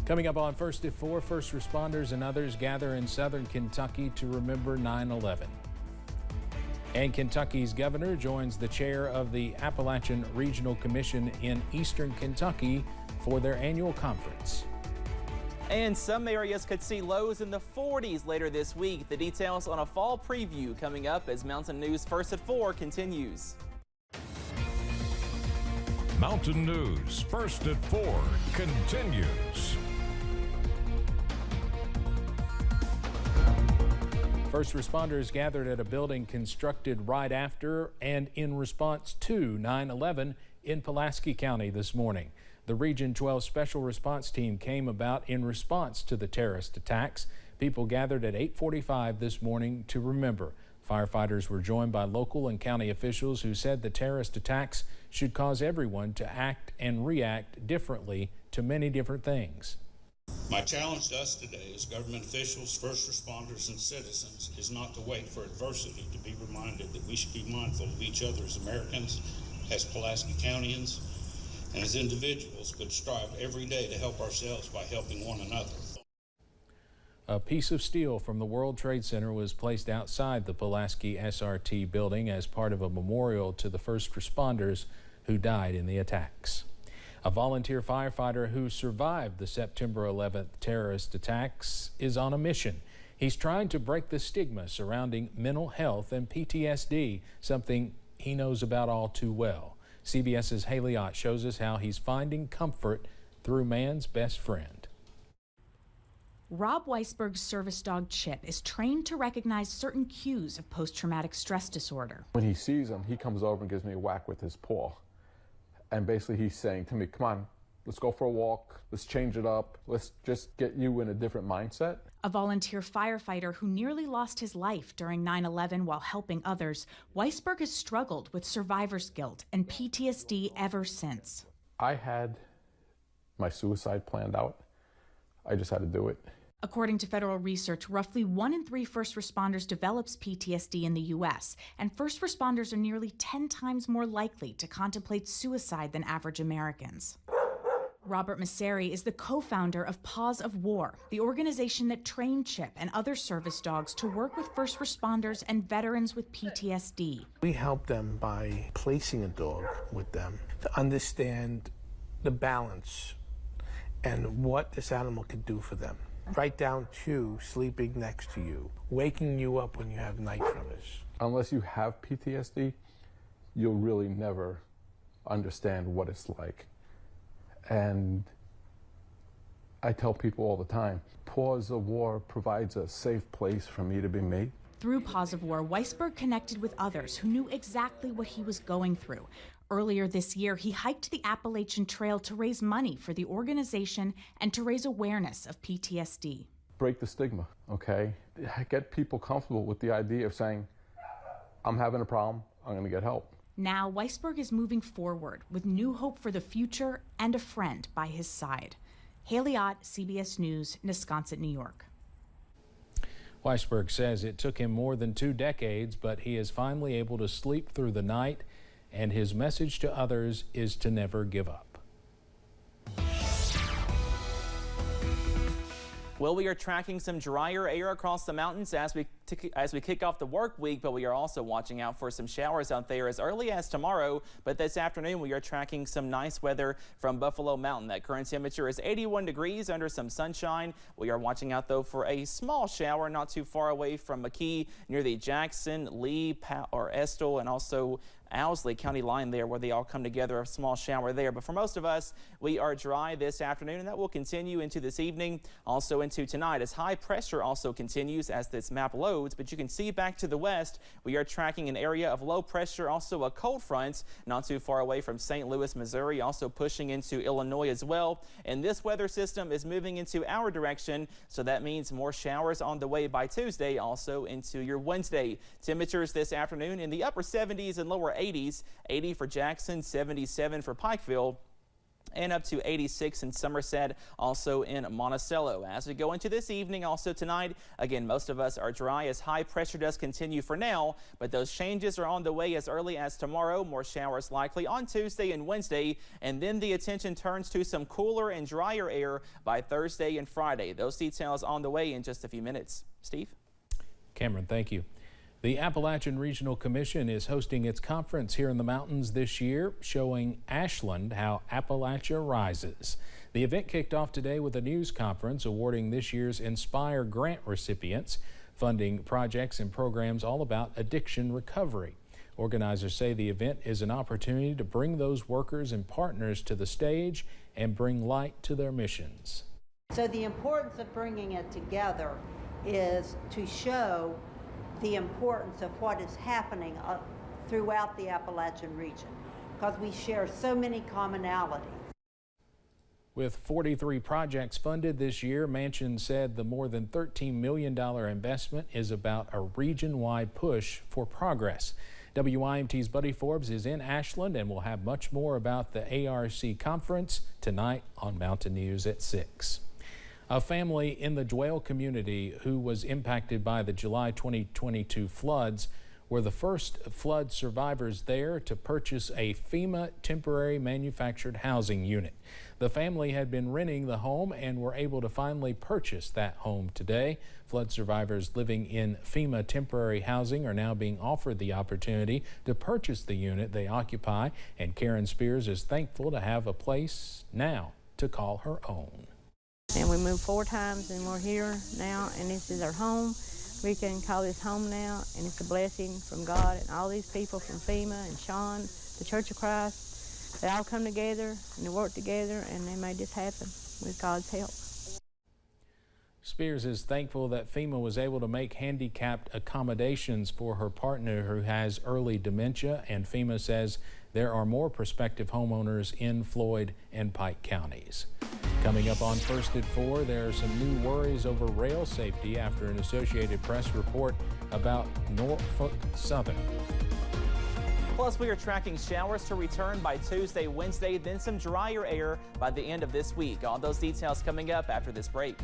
Coming up on First at 4, first responders and others gather in southern Kentucky to remember 9/11. And Kentucky's governor joins the chair of the Appalachian Regional Commission in eastern Kentucky for their annual conference. And some areas could see lows in the 40s later this week. The details on a fall preview coming up as Mountain News First at 4 continues. Mountain News First at 4 continues. First responders gathered at a building constructed right after and in response to 9/11 in Pulaski County this morning. The Region 12 Special Response Team came about in response to the terrorist attacks. People gathered at 8:45 this morning to remember. Firefighters were joined by local and county officials who said the terrorist attacks should cause everyone to act and react differently to many different things. My challenge to us today as government officials, first responders, and citizens is not to wait for adversity to be reminded that we should be mindful of each other as Americans, as Pulaski Countyans, and as individuals, but strive every day to help ourselves by helping one another. A piece of steel from the World Trade Center was placed outside the Pulaski SRT building as part of a memorial to the first responders who died in the attacks. A volunteer firefighter who survived the September 11th terrorist attacks is on a mission. He's trying to break the stigma surrounding mental health and PTSD, something he knows about all too well. CBS's Haley Ott shows us how he's finding comfort through man's best friend. Rob Weisberg's service dog Chip is trained to recognize certain cues of post-traumatic stress disorder. When he sees him, he comes over and gives me a whack with his paw. And basically he's saying to me, come on, let's go for a walk, let's change it up, let's just get you in a different mindset. A volunteer firefighter who nearly lost his life during 9/11 while helping others, Weisberg has struggled with survivor's guilt and PTSD ever since. I had my suicide planned out. I just had to do it. According to federal research, roughly 1 in 3 first responders develops PTSD in the U.S., and first responders are nearly 10 times more likely to contemplate suicide than average Americans. Robert Masseri is the co-founder of Paws of War, the organization that trained Chip and other service dogs to work with first responders and veterans with PTSD. We help them by placing a dog with them to understand the balance and what this animal can do for them. Right down to sleeping next to you, waking you up when you have night tremors. Unless you have PTSD, you'll really never understand what it's like. And I tell people all the time, Paws of War provides a safe place for me to be me. Through Paws of War, Weisberg connected with others who knew exactly what he was going through. Earlier this year, he hiked the Appalachian Trail to raise money for the organization and to raise awareness of PTSD. Break the stigma, okay? Get people comfortable with the idea of saying, I'm having a problem, I'm going to get help. Now, Weisberg is moving forward with new hope for the future and a friend by his side. Haley Ott, CBS News, Wisconsin, New York. Weisberg says it took him more than 2 decades, but he is finally able to sleep through the night, and his message to others is to never give up. Well, we are tracking some drier air across the mountains as we kick off the work week, but we are also watching out for some showers out there as early as tomorrow. But this afternoon, we are tracking some nice weather from Buffalo Mountain. That current temperature is 81 degrees under some sunshine. We are watching out, though, for a small shower not too far away from McKee near the Jackson, Lee, Estill, and also Owsley County line there, where they all come together, a small shower there. But for most of us, we are dry this afternoon, and that will continue into this evening, also into tonight, as high pressure also continues as this map loads. But you can see back to the west, we are tracking an area of low pressure, also a cold front not too far away from St. Louis, Missouri, also pushing into Illinois as well. And this weather system is moving into our direction, so that means more showers on the way by Tuesday, also into your Wednesday. Temperatures this afternoon in the upper 70s and lower 80s, 80 for Jackson, 77 for Pikeville. and up to 86 in Somerset, also in Monticello. As we go into this evening, also tonight, again, most of us are dry as high pressure does continue for now, but those changes are on the way as early as tomorrow. More showers likely on Tuesday and Wednesday, and then the attention turns to some cooler and drier air by Thursday and Friday. Those details on the way in just a few minutes. Steve? Cameron, thank you. The Appalachian Regional Commission is hosting its conference here in the mountains this year, showing Ashland how Appalachia rises. The event kicked off today with a news conference awarding this year's Inspire grant recipients, funding projects and programs all about addiction recovery. Organizers say the event is an opportunity to bring those workers and partners to the stage and bring light to their missions. So the importance of bringing it together is to show the importance of what is happening throughout the Appalachian region, because we share so many commonalities. With 43 projects funded this year, Manchin said the more than $13 million investment is about a region-wide push for progress. WYMT's Buddy Forbes is in Ashland and will have much more about the ARC conference tonight on Mountain News at 6. A family in the Dwell community who was impacted by the July 2022 floods were the first flood survivors there to purchase a FEMA temporary manufactured housing unit. The family had been renting the home and were able to finally purchase that home today. Flood survivors living in FEMA temporary housing are now being offered the opportunity to purchase the unit they occupy, and Karen Spears is thankful to have a place now to call her own. And we moved 4 times and we're here now, and this is our home. We can call this home now, and it's a blessing from God and all these people from FEMA and Sean, the Church of Christ. They all come together and they work together, and they made this happen with God's help. Spears is thankful that FEMA was able to make handicapped accommodations for her partner who has early dementia, and FEMA says there are more prospective homeowners in Floyd and Pike counties. Coming up on First at 4, there are some new worries over rail safety after an Associated Press report about Norfolk Southern. Plus, we are tracking showers to return by Tuesday, Wednesday, then some drier air by the end of this week. All those details coming up after this break.